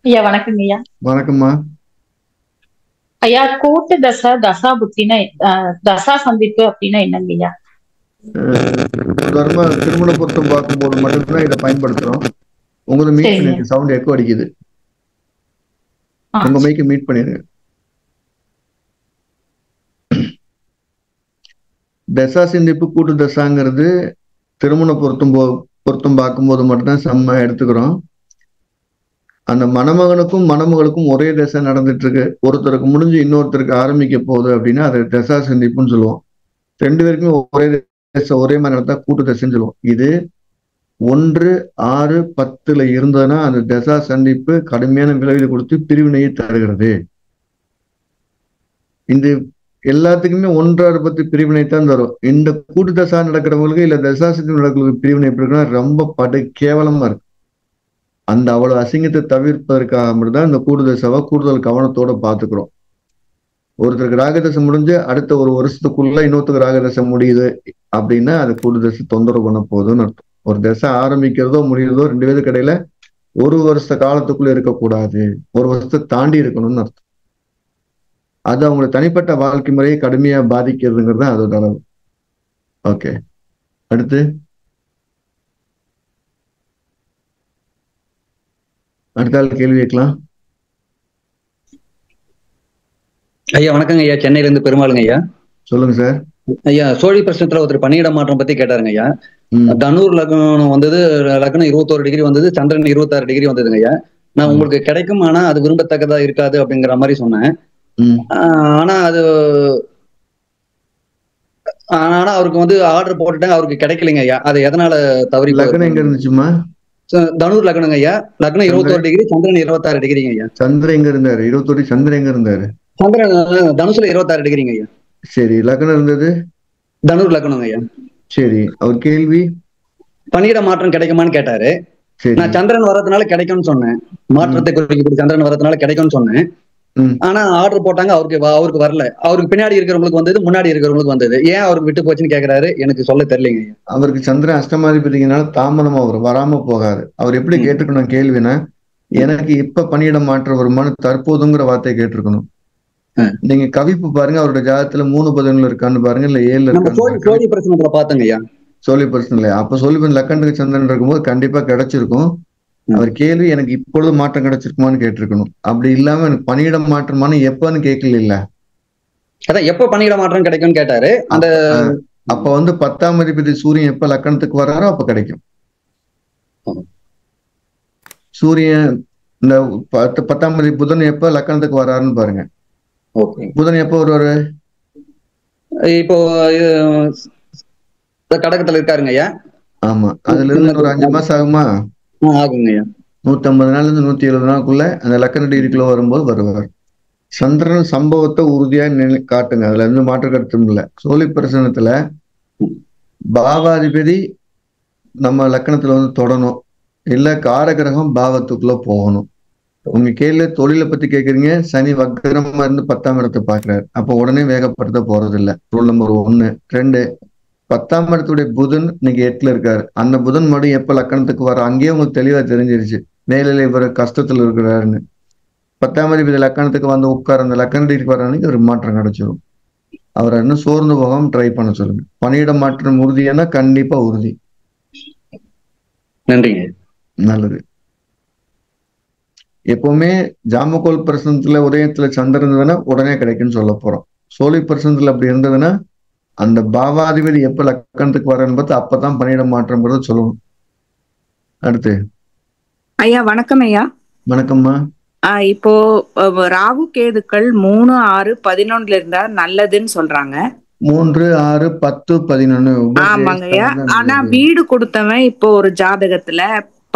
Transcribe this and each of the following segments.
ஐயா வணக்கங்க ஐயா. வணக்கம்மா. ஐயா கூட்டு தசை தசா புத்தினா தசா சந்திப்பு அப்படின்னா என்னங்க ஐயா? உதாரணமா திருமண பொருத்தம் பார்க்கும்போது மட்டும்தான் இதை பயன்படுத்துறோம். உங்களுக்கு மீட் சரிங்க. பண்ணிருக்கு, சவுண்ட் எக்கோ அடிக்குது. ஆ உங்க மைக்கு மீட் பண்ணிருங்க. தசா சிந்திப்பு கூட்டு தசாங்கிறது திருமண பொருத்தம் பார்க்கும்போது மட்டும்தான் செம்ம எடுத்துக்கிறோம். அந்த மணமகனுக்கும் மணமகளுக்கும் ஒரே தசை நடந்துட்டு இருக்கு, ஒருத்தருக்கு முடிஞ்சு இன்னொருத்தருக்கு ஆரம்பிக்க போகுது அப்படின்னா அது தசா சிந்திப்புன்னு சொல்லுவோம். ரெண்டு பேருக்குமே ஒரே தசை ஒரே மாதிரி நடந்தா கூட்டு தசைன்னு சொல்லுவோம். இது 1, 6, 10 இருந்ததுன்னா அந்த தசா சந்திப்பு கடுமையான விளைவுகளை கொடுத்து பிரிவினையை தருகிறது. இந்த எல்லாத்துக்குமே 1, 6, 10 பிரிவினை தான் தரும். இந்த கூட்டு தசா நடக்கிறவங்களுக்கு இல்ல தசா சந்திப்பு நடக்கிறவங்களுக்கு பிரிவினை எப்படி இருக்குன்னா ரொம்ப படு கேவலமா இருக்கு. அந்த அவ்வளவு அசிங்கத்தை தவிர்ப்பதற்காக மட்டும்தான் இந்த கூட்டு தசாவை கூடுதல் கவனத்தோட பாத்துக்கிறோம். ஒருத்தருக்கு ராகதசை முடிஞ்சு அடுத்த ஒரு வருஷத்துக்குள்ள இன்னொருத்தருக்கு ராகதசை முடியுது அப்படின்னா அது கூட்டு தசை தொந்தரவு பண்ண போகுதுன்னு அர்த்தம். ஒரு தசை ஆரம்பிக்கிறதோ முடியுறதோ 2 பேருக்கு இடையில ஒரு வருஷ காலத்துக்குள்ள இருக்கக்கூடாது, ஒரு வருஷத்தை தாண்டி இருக்கணும்னு அர்த்தம். அது அவங்களோட தனிப்பட்ட வாழ்க்கை முறையை கடுமையா பாதிக்கிறதுங்கிறது தான் அதோட அளவு. ஓகே, அடுத்து அடுத்த ஆள் கேள்வி கேட்கலாம். ஐயா வணக்கங்க ஐயா, சென்னையில இருந்து பெருமாளுங்க ஐயா. சொல்லுங்க சார். ஐயா சோழி பிரச்சனத்துல ஒருத்தர் பணியிட மாற்றம் பத்தி கேட்டாருங்க ஐயா. தனூர் லக்னம் வந்தது, லக்னம் 21 டிகிரி வந்தது, சந்திரன் 26 டிகிரி வந்ததுங்க ஐயா. நான் உங்களுக்கு கிடைக்கும், ஆனா அது விரும்பத்தக்கதா இருக்காது அப்படிங்கிற மாதிரி சொன்னேன். ஆனா அவருக்கு வந்து ஆர்டர் போட்டுட்டாங்க, அவருக்கு கிடைக்கலைங்க ஐயா. அது எதனால தவறி? லக்னம் எங்க இருந்துச்சுமா? தனூர் லக்னங்க ஐயா. லக்னம் 21 டிகிரி, சந்திரன் 26 டிகிரிங்க ஐயா. சந்திரன் எங்க இருந்தாரு? 21 சந்திரன் எங்க இருந்தாரு? சந்திரன் தனுசுல 26 டிகிரிங்க ஐயா. சரி, லக்னம் இருந்தது தனூர் லக்னங்க ஐயா. சரி, அவர் கேள்வி பணியிட மாற்றம் கிடைக்குமான்னு கேட்டாரு. நான் சந்திரன் வர்றதுனால கிடைக்கும்னு சொன்னேன். மாற்றத்தை குறிக்கக்கூடிய சந்திரன் வர்றதுனால கிடைக்கும்னு சொன்னேன். ஆனா ஆர்டர் போட்டாங்க, அவருக்கு வரல. அவருக்கு பின்னாடி இருக்கிறவங்களுக்கு வந்தது, முன்னாடி இருக்கிறவங்களுக்கு வந்தது. ஏன் அவருக்கு விட்டு போச்சுன்னு கேக்குறாரு, எனக்கு சொல்ல தெரியலங்க. அவருக்கு சந்திரன் அஷ்டமாதிபதினால தாமதமா வரும், வராம போகாது. அவர் எப்படி கேட்டுக்கணும் கேள்வினா, எனக்கு இப்ப பணியிட மாற்றம் வருமானு தற்போதுங்கிற வார்த்தையை கேட்டிருக்கணும். நீங்க கவிப்பு பாருங்க, அவருடைய ஜாதகத்துல 3 இருக்கான்னு பாருங்க, இல்ல 7 இருக்கான்னு. சோழி பிரச்சனை பாத்தங்க ஐயா. சோழி பிரச்சனை இல்லையா? அப்ப சோழி லக்கண்டுக்கு சந்திரன் இருக்கும்போது கண்டிப்பா கிடைச்சிருக்கும். அவர் கேள்வி எனக்கு இப்பொழுது மாற்றம் கிடைச்சிருக்குமான்னு கேட்டிருக்கணும். அப்படி இல்லாம எனக்கு பணியிட மாற்றமானு எப்பன்னு கேட்கல. இல்ல அதான் எப்ப பணியிட மாற்றம் கிடைக்கும்னு கேட்டாரு. அந்த அப்ப வந்து 10ஆம் அதிபதி சூரியன் எப்ப லக்கணத்துக்கு வர்றாரோ அப்ப கிடைக்கும். சூரியன் இந்த 10ஆம் அதிபதி புதன் எப்ப லக்கணத்துக்கு வர்றாருன்னு பாருங்க. புதன் எப்ப வருவாரு? இப்போ கடகத்துல இருக்காருங்க ஐயா. ஆமா, அதுல இருந்து ஒரு 5 மாசம் ஆகுமா? ஆகுங்க ஐயா. 150 நாள்ல இருந்து 170 நாளுக்குள்ள அந்த லக்கண டிகிரிக்குள்ள வரும்போது வருவார். சந்திரன் சம்பவத்தை உறுதியா காட்டுங்க, அதுல இருந்து மாற்று கருத்தும் இல்லை. சோழி பிரசனத்துல பாவாதிபதி நம்ம லக்கணத்துல வந்து தொடணும், இல்ல காரகிரகம் பாவத்துக்குள்ள போகணும். உங்க கேள்வி தொழிலை பத்தி கேக்குறீங்க. சனி வக்கரமா இருந்து 10ஆம் இடத்தை பாக்குறாரு, அப்ப உடனே வேகப்படுத்த போறது இல்லை. Rule number 1. 2, 10ஆம் இடத்துடைய புதன் இன்னைக்கு 8ல இருக்காரு. அந்த புதன் மறுபடியும் எப்ப லக்கணத்துக்கு வர அங்கேயே உங்களுக்கு தெளிவா தெரிஞ்சிருச்சு மேலில இவர் கஷ்டத்துல இருக்கிறாருன்னு. 10ஆம் அதிபதி லக்கணத்துக்கு வந்து உட்கார அந்த லக்கணத்துக்கு வர அன்னைக்கு ஒரு மாற்றம் கிடைச்சிடும். அவரை இன்னும் சோர்ந்து போகாம ட்ரை பண்ண சொல்லுங்க. பணியிட மாற்றம் உறுதியானா கண்டிப்பா உறுதி. நன்றிங்க. நல்லது. எப்பவுமே ஜாமக்கோல் பிரசனத்துல உதயத்துல சந்திரன் இருந்ததுன்னா உடனே கிடைக்குன்னு சொல்ல போறோம். சோழி பிரசனத்துல அப்படி இருந்ததுன்னா அந்த பாவாதிபதி எப்ப லக்கணத்துக்கு வரன்னு பார்த்து அப்பதான் பணியிட மாற்றம் சொல்லணும். அடுத்து ஐயா வணக்கம் ஐயா. வணக்கம்மா. இப்போ ராகு கேதுக்கள் 3, 6, 11 இருந்தா நல்லதுன்னு சொல்றாங்க. 3, 6, 10, 11. ஆமாங்க ஐயா. ஆனா வீடு கொடுத்தவன் இப்போ ஒரு ஜாதகத்துல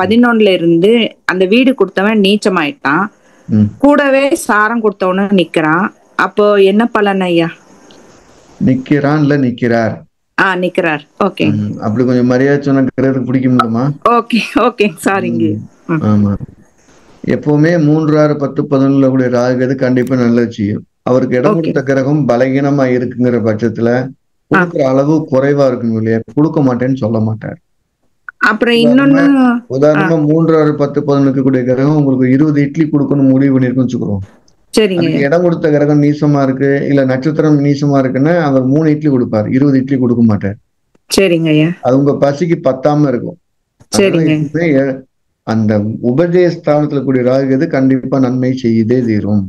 11 இருந்து அந்த வீடு கொடுத்தவன் நீச்சமாயிட்டான், கூடவே சாரம் கொடுத்தவனும் நிக்கிறான். அப்போ என்ன பலன் ஐயா? நிக்கிறான் இல்ல நிக்கிறார்? நிக்கிறார். ஓகே. அப்படி கொஞ்சம் மரியாதை சொன்னதுக்கு பிடிக்கும்லமா? ஓகே ஓகே, சாரிங்க. ஆமா, எப்பவுமே 3, 6, 10, 11 கூடிய ராகு கண்டிப்பா நல்லது செய்யும். அவருக்கு இடம் கொடுத்த கிரகம் பலகீனமா இருக்குங்கிற பட்சத்துல கொடுக்குற அளவு குறைவா இருக்கும் இல்லையா, கொடுக்க மாட்டேன்னு சொல்ல மாட்டார். அப்புறம் இன்னொன்னு உதாரணமா 3, 6, 10, 11 கூடிய கிரகம் உங்களுக்கு 20 இட்லி கொடுக்கணும் முடிவு பண்ணிருக்குன்னு வச்சுக்கிறோம். சரிங்க அதுக்கு இடம் கொடுத்த கிரகம் நீசமா இருக்கு, இல்ல நட்சத்திரம் நீசமா இருக்குன்னா அவர் 3 இட்லி கொடுப்பாரு, 20 இட்லி கொடுக்க மாட்டார். சரிங்க ஐயா. அது உங்க பசிக்கு பத்தாம இருக்கும். சரிங்க. அந்த உபஜய ஸ்தானத்துல கூடிய ராகு எது கண்டிப்பா நன்மை செய்தே தீரும்.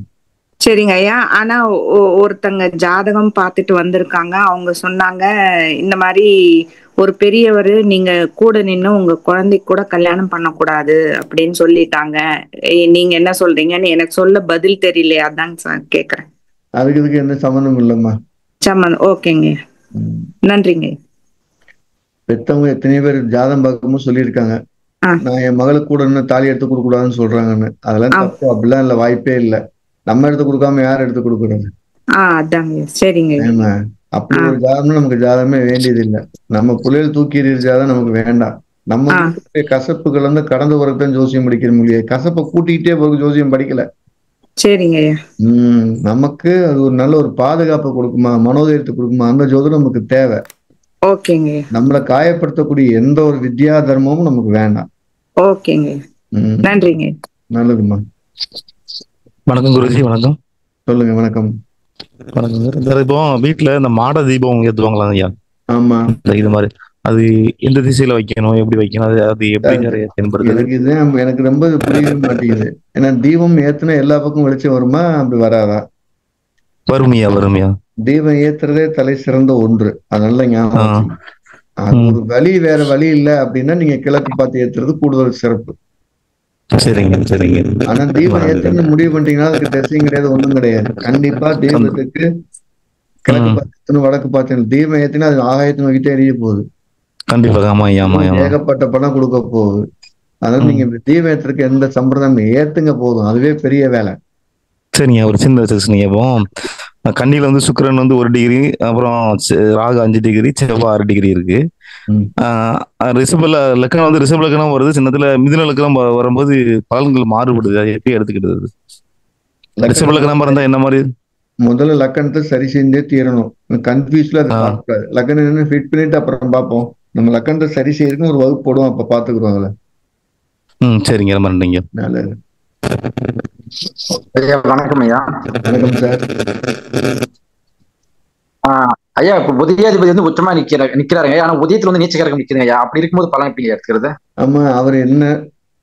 சரிங்க ஐயா. ஆனா ஒருத்தங்க ஜாதகம் பார்த்துட்டு வந்திருக்காங்க. அவங்க சொன்னாங்க, இந்த மாதிரி ஒரு பெரியவர் நீங்க கூட நின்னு உங்க குழந்தைக்கு கூட கல்யாணம் பண்ணக்கூடாது அப்படின்னு சொல்லிட்டாங்க. நீங்க என்ன சொல்றீங்கன்னு எனக்கு சொல்ல பதில் தெரியலையா, அதாங்க கேக்குறேன். அதுக்கு எந்த சம்பந்தம் இல்லம்மா. சம்பந்தம் ஓகேங்க. நன்றிங்க. பெத்தவங்க எத்தனையோ பேர் ஜாதகம் பார்க்கும்போது சொல்லியிருக்காங்க, நான் என் மகளுக்கு கூட இன்னும் தாலி எடுத்து கொடுக்க கூடாதுன்னு சொல்றாங்கன்னு. அதெல்லாம் தப்பு, அப்படிலாம் இல்ல, வாய்ப்பே இல்ல. நம்ம எடுத்து கொடுக்காம யார் எடுத்து கொடுக்குறது? சரிங்க. அப்படி ஒரு ஜாதகம் நமக்கு ஜாதகமே வேண்டியது இல்லை. நம்ம புள்ளைகள் தூக்கி எறிகிற ஜாதகம் நமக்கு வேண்டாம். நம்ம கசப்புகள் வந்து கடந்த பிறகு தான் ஜோசியம் படிக்கிற முடியாது. கசப்பை கூட்டிக்கிட்டே பிறகு ஜோசியம் படிக்கல. சரிங்க. நமக்கு அது ஒரு நல்ல ஒரு பாதுகாப்பை கொடுக்குமா, மனோதைரியத்தை கொடுக்குமா, அந்த ஜோதிடம் நமக்கு தேவை. ஓகேங்க. நம்மளை காயப்படுத்தக்கூடிய எந்த ஒரு வித்யா தர்மமும் நமக்கு வேண்டாம். ஓகேங்க. நன்றிங்க. நல்லதுமா. வணக்கம் குருஜி. வணக்கம். சொல்லுங்க. வணக்கம். வணக்கம் சார். இப்போ வீட்டுல இந்த மாட தீபம் ஏத்துவாங்களா ஐயா? ஆமா. இது மாதிரி அது எந்த திசையில வைக்கணும், எப்படி வைக்கணும், அது எப்படி தென்படுது? எனக்கு ரொம்ப புரியவே மாட்டேங்குது. ஏன்னா தீபம் ஏத்துனா எல்லா பக்கம் வெளிச்சம் வருமா, அப்படி வராதா? வருமையா. தீபம் ஏத்துறதே தலை சிறந்த ஒன்று. அதனால ஞாபகம், அது ஒரு வழி, வேற வழி இல்ல அப்படின்னா நீங்க கிழக்கு பார்த்து ஏத்துறது கூடுதல் சிறப்பு. சரிங்க. ஆனா தீபம் ஏத்துன்னு முடிவு பண்ணிட்டீங்கன்னா அதுக்கு திசையும் கிடையாது, ஒண்ணும் கிடையாது. கண்டிப்பா தீபத்துக்கு கிழக்கு பார்த்து வடக்கு பார்த்து தீபம் ஏத்தினா அது ஆகாயத்தை நோக்கிட்டே எரிய போகுது. கண்டிப்பா. ஏகப்பட்ட பணம் கொடுக்க போகுது. அதனால நீங்க தீபம் ஏத்துறதுக்கு எந்த சம்பிரதாயம் ஏத்துங்க போதும், அதுவே பெரிய வேலை. சரிங்க. ஒரு சின்ன பிரச்சனை. இப்போ கண்ணில வந்து சுக்கிரன் வந்து 1 டிகிரி, அப்புறம் ராகு 5 டிகிரி, செவ்வாய் 6 டிகிரி இருக்கு. ரிஷப லக்னம் வந்து ரிஷப லக்னம் வருது, சின்னத்துல மிதுன லக்னம் வரும்போது பலன்கள் மாறுபடுது. அது எப்படி எடுத்துக்கிட்டது? ரிஷப லக்னம் இருந்தா என்ன மாதிரி? முதல்ல லக்கணத்தை சரி செஞ்சே தீரணும். கன்ஃபியூஸ்ல அதை பார்க்கக்கூடாது. லக்கணம் ஃபிட் பண்ணிட்டு அப்புறம் பார்ப்போம். நம்ம லக்கணத்தை சரி செய்யறதுக்கு ஒரு வகுப்பு போடுவோம், அப்ப பாத்துக்கிறோம் அதுல. சரிங்க. ரொம்ப நன்றிங்க. நல்லது. ஐயா வணக்கம். ஐயா வணக்கம் சார். ஐயா இப்ப உதயாதிபதி வந்து உச்சமா நிக்கிறாருங்க. ஆனா உதயத்துல வந்து நீச்சகரகம் நிக்குதுங்க ஐயா. அப்படி இருக்கும்போது பலன் எப்படி எடுத்துக்கிறது? ஆமா, அவர் என்ன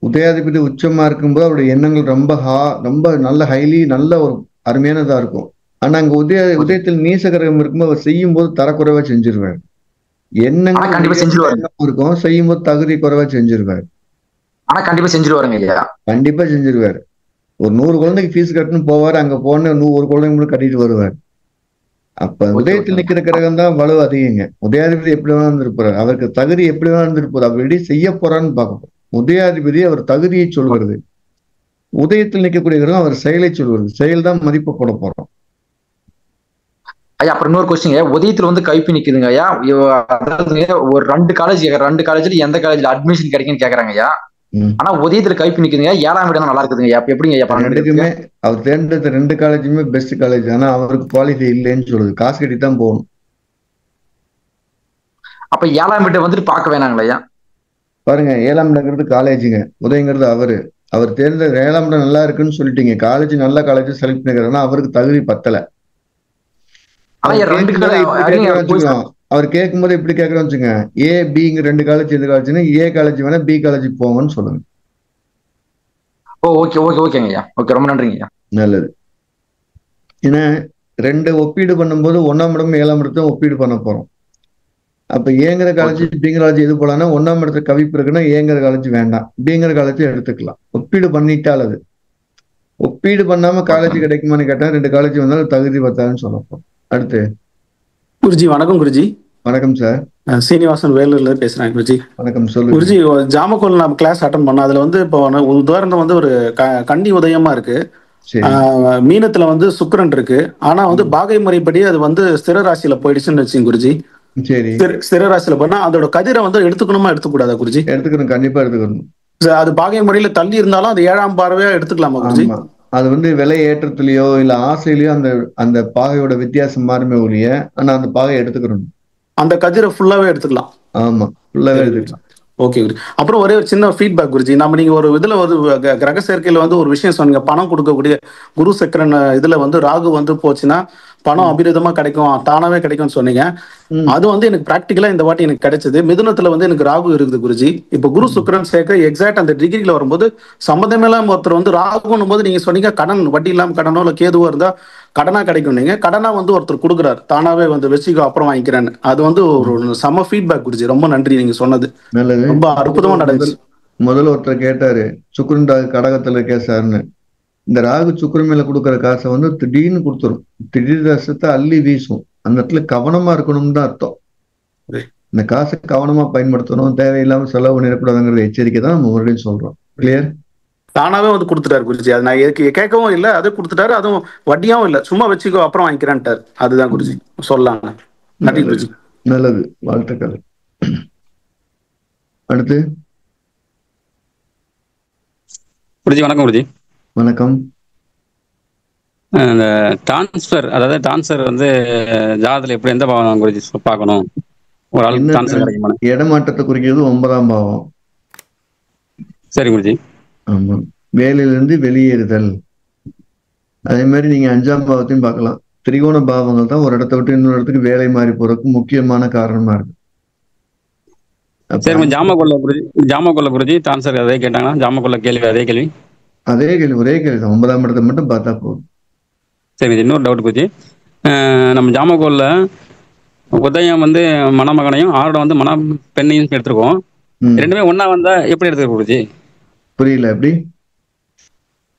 உதயாதிபதி உச்சமா இருக்கும்போது அவருடைய எண்ணங்கள் ரொம்ப நல்ல ஹைலி நல்ல ஒரு அருமையானதா இருக்கும். ஆனா அங்க உதயத்தில் நீசகரகம் இருக்கும்போது அவர் செய்யும் போது தரக்குறைவா செஞ்சிருவார். எண்ணங்கள் கண்டிப்பா செஞ்சிருவாரு இருக்கும், செய்யும் போது தகுதி குறைவா செஞ்சிருவார். ஆனா கண்டிப்பா செஞ்சிருவாருங்க ஐயா. கண்டிப்பா செஞ்சிருவாரு. ஒரு 100 குழந்தைக்கு ஃபீஸ் கட்டணும் போவாரு, அங்க போன 100 குழந்தைங்க கட்டிட்டு வருவார். அப்ப உதயத்தில் நிக்கிற கிரகம் தான் வலு அதிகங்க. உதயாதிபதி எப்படி வேணா இருந்திருப்பாரு, அவருக்கு தகுதி எப்படி வேணா இருந்திருப்பாரு, அவர் எப்படி செய்ய போறான்னு பார்க்கணும். உதயாதிபதி அவர் தகுதியை சொல்கிறது, உதயத்தில் நிற்கக்கூடிய கிரகம் அவர் செயலை சொல்வது. செயல் தான் மதிப்பு போட போறோம். ஐயா அப்புறம் இன்னொரு கொஸ்டின், உதயத்துல வந்து கைப்பி நிக்குதுங்க ஐயா. ஒரு 2 காலேஜ்ல எந்த காலேஜ்ல அட்மிஷன் கிடைக்குன்னு கேக்குறாங்க ஐயா. ஆனா உதயத்துல கைப்பி நிக்குதுங்க. 7ஆம் இடம் நல்லா இருக்குதுங்க ஐயா. எப்படிங்க ஐயா? ரெண்டுக்குமே அவர் தேர்ந்தெடுத்த 2 காலேஜுமே பெஸ்ட் காலேஜ். ஆனா அவருக்கு குவாலிஃபை இல்லைன்னு சொல்லுது, காசு கட்டி தான் போகணும். அப்ப 7ஆம் வீட்டை வந்துட்டு பார்க்க வேணாங்களா ஐயா? பாருங்க, 7ஆம் இடங்கிறது காலேஜுங்க, உதயங்கிறது அவர் தேர்ந்தெடுத்த 7ஆம் இடம் நல்லா இருக்குன்னு சொல்லிட்டீங்க. காலேஜ் நல்ல காலேஜ் செலக்ட் பண்ணிக்கிறாருன்னா அவருக்கு தகுதி பத்தல. அவர் கேட்கும் போது எப்படி கேட்கறோம்னு வச்சுங்க, ஏ பிங்க 2 காலேஜ் எந்த காலேஜ்னா ஏ காலேஜ் வேணா பி காலேஜ் போங்கன்னு சொல்லுங்க. ஓகேங்க ஐயா. ஓகே, ரொம்ப நன்றிங்க ஐயா. நல்லது. ஏன்னா 2 ஒப்பீடு பண்ணும்போது 1ஆம் இடம் 7ஆம் இடத்தை ஒப்பீடு பண்ண போறோம். அப்ப ஏங்கிற காலேஜ் பிங்கிற காலேஜ் எது போலான்னா 1ஆம் இடத்துல கவிப்பு இருக்குன்னா ஏங்கிற காலேஜ் வேண்டாம், பிங்கிற காலேஜ் எடுத்துக்கலாம். ஒப்பீடு பண்ணிட்டால் அது ஒப்பீடு பண்ணாம காலேஜ் கிடைக்குமான்னு கேட்டா 2 காலேஜ் வந்தாலும் தகுதி பத்தாதுன்னு சொல்லப்போம். அடுத்து குருஜி. வணக்கம் குருஜி. வணக்கம் சார். சீனிவாசன் வேலூர்ல பேசுறேன் குருஜி. வணக்கம். சொல்லுங்க குருஜி. ஜாமக்கோல் நம்ம கிளாஸ் அட்டன் பண்ணோம். அதுல வந்து இப்போ உதாரணம் வந்து ஒரு கன்னி உதயமா இருக்கு, மீனத்துல வந்து சுக்கிரன் இருக்கு. ஆனா வந்து பாகை முறைப்படி அது வந்து ஸ்திர ராசியில போயிடுச்சுன்னு வச்சுங்க குருஜி. சரி, ஸ்திர ராசியில போனா அதோட கதிரை வந்து எடுத்துக்கணுமா எடுத்துக்கூடாதா குருஜி? எடுத்துக்கணும், கண்டிப்பா எடுத்துக்கணும். அது பாகை முறையில தள்ளி இருந்தாலும் அது 7ஆம் பார்வையா எடுத்துக்கலாமா குருஜி? அது வந்து விலை ஏற்றத்திலேயோ இல்ல ஆசையிலயோ அந்த பாகையோட வித்தியாசம் மாறுமே ஒழிய, ஆனா அந்த பாகை எடுத்துக்கணும். அந்த கதிரை ஃபுல்லாவே எடுத்துக்கலாம். ஆமா, ஃபுல்லாவே எடுத்துக்கலாம். ஓகே குருஜி. அப்புறம் ஒரே ஒரு சின்ன ஃபீட்பேக் குருஜி. நீங்க ஒரு இதுல வந்து கிரக சேர்க்கையில வந்து ஒரு விஷயம் சொன்னீங்க, பணம் கொடுக்கக்கூடிய குரு சக்கரன் இதுல வந்து ராகு வந்து போச்சுன்னா பணம் அபிரிதமா கிடைக்கும், தானாவே கிடைக்கும்னு சொன்னீங்க. அது வந்து எனக்கு பிராக்டிக்கலா இந்த வாட்டி எனக்கு கிடைச்சது. மிதுனத்துல வந்து எனக்கு ராகு இருக்குது குருஜி. இப்ப குரு சுக்கிரன் சேர்க்க எக்ஸாக்ட் அந்த டிகிரில வரும்போது சம்பந்தமே இல்லாம ஒருத்தர் வந்து ராகுன்னும் போது நீங்க சொன்னீங்க கடன் வட்டி இல்லாம கடனோ இல்ல கேதுவோ இருந்தா கடனா கிடைக்கும். நீங்க கடனா வந்து ஒருத்தர் கொடுக்குறாரு, தானாவே வந்து வச்சுக்கோ அப்புறம் வாங்கிக்கிறேன்னு. அது வந்து ஒரு செம ஃபீட்பேக் குருஜி. ரொம்ப நன்றி நீங்க சொன்னது. நல்லது. ரொம்ப அற்புதமா நடந்துச்சு. முதல்ல ஒருத்தர் கேட்டாரு சுக்ரன் ராகு கடகத்துல இருக்கே சார்னு. இந்த ராகு சுக்ரன் மேல கொடுக்குற காசை வந்து திடீர்னு கொடுத்துரும், திடீர் ரசத்தை அள்ளி வீசும். அந்த இடத்துல கவனமா இருக்கணும்னு தான் அர்த்தம். இந்த காசை கவனமா பயன்படுத்தணும், தேவையில்லாம செலவு பண்ணிடக்கூடாதுங்கிற எச்சரிக்கை தான் நம்ம மறுபடியும் சொல்றோம். கிளியர்? தானாவே வந்து கொடுத்துட்டாரு குருஜி. அது நான் கேட்கவும் இல்லை, அது கொடுத்துட்டாரு. அதுவும் வட்டியாவும் இல்லை, சும்மா வச்சுக்கோ அப்புறம் வாங்கிக்கிறேன்ட்டார். அதுதான் குருஜி சொல்லலாங்க. நன்றி குருஜி. நல்லது, வாழ்த்துக்கள். அடுத்து குருஜி வணக்கம். குருஜி வணக்கம். இந்த டிரான்ஸ்ஃபர், அதாவது டிரான்ஸ்ஃபர் வந்து ஜாதகத்துல எப்படி எந்த பாவம் குருஜி பார்க்கணும்? ஒரு ஆளுக்கு டிரான்ஸ்ஃபர் கிடைக்குமா? இடமாற்றத்தை குறிக்கிறது 9ஆம் பாவம். சரி குருஜி. ஆமா, வேலையிலிருந்து வெளியேறுதல். அதே மாதிரி நீங்க 5ஆம் பாவத்தையும் பார்க்கலாம். திரிகோண பாவங்கள் தான் ஒரு இடத்த விட்டு இன்னொரு இடத்துக்கு வேலை மாறி போறதுக்கு முக்கியமான காரணமா இருக்கு. சரி, ஜாமக்கொள்ள குருஜி டிரான்ஸ்ஃபர் அதே கேட்டாங்கன்னா ஜாமக்கொள்ள கேள்வி அதே கேள்வி ஒரே கேள்வி தான். 9ஆம் இடத்தை மட்டும் பார்த்தா போதும். சரி, இன்னொரு டவுட் குருஜி. நம்ம ஜாமக்கோல்ல உதயம் வந்து மணமகனையும் ஆரோட வந்து மன பெண்ணையும் எடுத்திருக்கோம். ரெண்டுமே ஒன்னா வந்தா எப்படி எடுத்துக்க குருஜி? புரியல. எப்படி?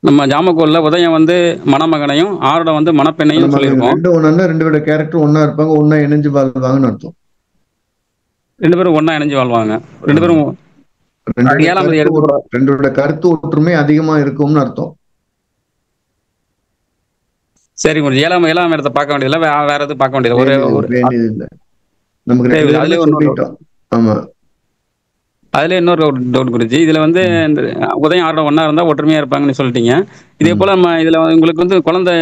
நம்ம ஜாமக்கோல்ல உதயம் வந்து மணமகனையும் ஆரோட வந்து மணப்பெண்ணையும் சொல்லியிருக்கோம். ரெண்டு ஒன்னா, ரெண்டு பேரோட கேரக்டர் ஒன்னா இருப்பாங்க, ஒன்னா இணைஞ்சு வாழ்வாங்கன்னு அர்த்தம். ரெண்டு பேரும் ஒன்னா இணைஞ்சு வாழ்வாங்க. ரெண்டு பேரும் ரெண்டோட கருத்து ஒற்றுமை அதிகமா இருக்கும்னு அர்த்தம். சரி குருஜி. ஏழாம் இடத்தை பார்க்க வேண்டியதில்ல, வேற எதுவும் பார்க்க வேண்டியது வேண்டியது இல்லை நமக்கு. ஆமா, அதுல இன்னொரு டவுட் குருஜி. இதுல வந்து இந்த உதயம் ஆரோட ஒன்னா இருந்தா ஒற்றுமையா இருப்பாங்கன்னு சொல்லிட்டீங்க. இதே போல நம்ம இதுல உங்களுக்கு வந்து குழந்தை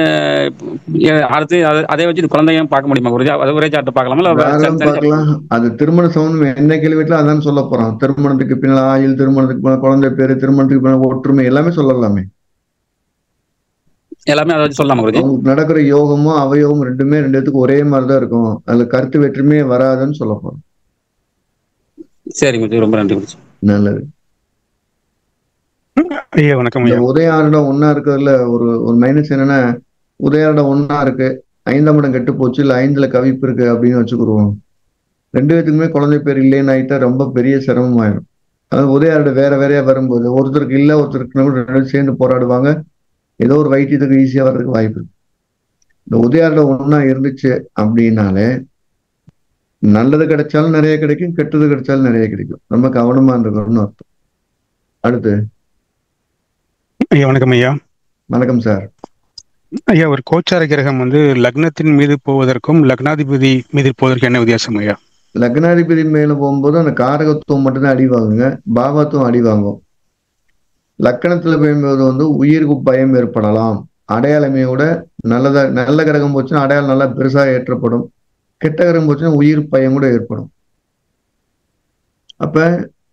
அடுத்து அதே வச்சு குழந்தையும் பார்க்க முடியுமா குருஜி? அது ஒரே சார்ட் பார்க்கலாம். அது திருமண சம்பந்தம் என்ன கேள்விட்டுல அதான் சொல்ல போறோம். திருமணத்துக்கு பின்னால் ஆயுள், திருமணத்துக்கு பின்னால் குழந்தை பேரு, திருமணத்துக்கு பின்னால் ஒற்றுமை எல்லாமே சொல்லலாமே. எல்லாமே அதை வச்சு சொல்லலாமா குருஜி? நடக்கிற யோகமும் அவயோகமும் ரெண்டுமே ரெண்டு இடத்துக்கு ஒரே மாதிரிதான் இருக்கும். அதுல கருத்து வெற்றுமையே வராதுன்னு சொல்ல போறோம். சரி குருஜி, ரொம்ப நன்றி குருஜி. நல்லது. ஐயா வணக்கம். உதயாரிடம் ஒன்னா இருக்கிறதுல ஒரு மைனஸ் என்னன்னா, உதயாரிடம் ஒன்னா இருக்கு, 5ஆம் இடம் கெட்டு போச்சு, இல்ல 5ல கவிப்பு இருக்கு அப்படின்னு வச்சுக்கிடுவோம். ரெண்டு பேத்துக்குமே குழந்தை பேர் இல்லைன்னு ஆயிட்டா ரொம்ப பெரிய சிரமம் ஆயிடும். அதாவது உதயாரோட வேற வேறையா வரும்போது ஒருத்தருக்கு இல்ல ஒருத்தருக்கு ரெண்டு சேர்ந்து போராடுவாங்க. ஏதோ ஒரு வைத்தியத்துக்கு ஈஸியா வர்றதுக்கு வாய்ப்பு இருக்கு. இந்த உதயாரோட ஒன்னா இருந்துச்சு அப்படின்னாலே நல்லது கிடைச்சாலும் நிறைய கிடைக்கும், கெட்டது கிடைச்சாலும் நிறைய கிடைக்கும். ரொம்ப கவனமா இருக்கணும்னு அர்த்தம். அடுத்து ஐயா வணக்கம். ஐயா வணக்கம் சார். ஐயா, ஒரு கோச்சார கிரகம் வந்து லக்னத்தின் மீது போவதற்கும் லக்னாதிபதி மீது போவதற்கு என்ன வித்தியாசம் ஐயா? லக்னாதிபதி மேல போகும்போது அந்த காரகத்துவம் மட்டும்தான் அடி வாங்குங்க, பாவத்துவம் அடி வாங்கும். லக்கணத்துல போகும்போது வந்து உயிருக்கு பயம் ஏற்படலாம். அடையாளமையோட நல்ல கிரகம் போச்சுன்னா அடையாளம் நல்லா பெருசா ஏற்றப்படும், கெட்ட கிரகம் போச்சுன்னா உயிர் பயம் கூட ஏற்படும். அப்ப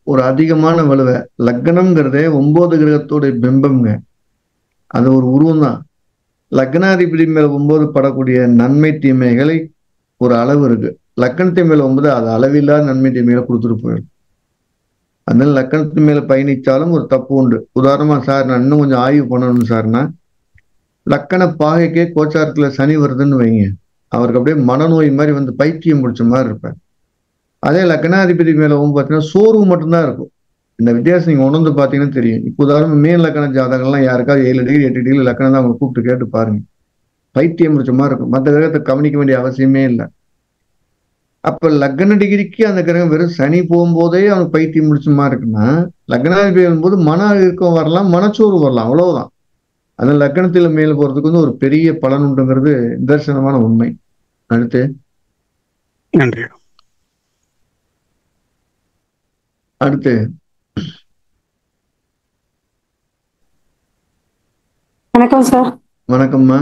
ஒரு அதிகமான வலுவை லக்னம்ங்கிறதே 9 கிரகத்தோட பிம்பம்ங்க. அது ஒரு உருவம் தான். லக்னாதிபதி மேல 9 படக்கூடிய நன்மை தீமைகளை ஒரு அளவு இருக்கு. லக்கணத்தை மேல 9 அது அளவில்லாத நன்மை தீமைகளை கொடுத்துட்டு போயிடும். அதனால லக்கணத்து மேல பயணிச்சாலும் ஒரு தப்பு உண்டு. உதாரணமா சார் நான் இன்னும் கொஞ்சம் ஆய்வு பண்ணணும் சார்னா, லக்கண பாகைக்கே கோச்சாரத்துல சனி வருதுன்னு வைங்க, அவருக்கு அப்படியே மனநோய் மாதிரி வந்து பைத்தியம் பிடிச்ச மாதிரி இருப்பார். அதே லக்னாதிபதி மேல பார்த்தீங்கன்னா சோர்வு மட்டும்தான் இருக்கும். இந்த வித்தியாசம் நீங்க உணர்ந்து பார்த்தீங்கன்னா தெரியும். இப்போ உதாரணம் மீன் லக்கண ஜாதகம்லாம் யாருக்காவது 7 டிகிரி 8 டிகிரி லக்கணம் தான் அவங்க கூப்பிட்டு கேட்டு பாருங்க, பைத்தியம் பிடிச்ச மாதிரி இருக்கும். மற்ற கிரகத்தை கவனிக்க வேண்டிய அவசியமே இல்லை. அப்ப லக்ன டிகிரிக்கு அந்த கிரகம் வெறும் சனி போகும்போதே அவனுக்கு பைத்தியம் முடிச்ச மாதிரி இருக்குன்னா, லக்னாதிபதி வரும்போது மன இறுக்கம் வரலாம், மனச்சோர்வு வரலாம், அவ்வளவுதான். அதனால லக்னத்துல மேல போறதுக்கு வந்து ஒரு பெரிய பலன் உண்டுங்கிறது நிதர்சனமான உண்மை. அடுத்து நன்றி. அடுத்து வணக்கம் சார். வணக்கம்மா.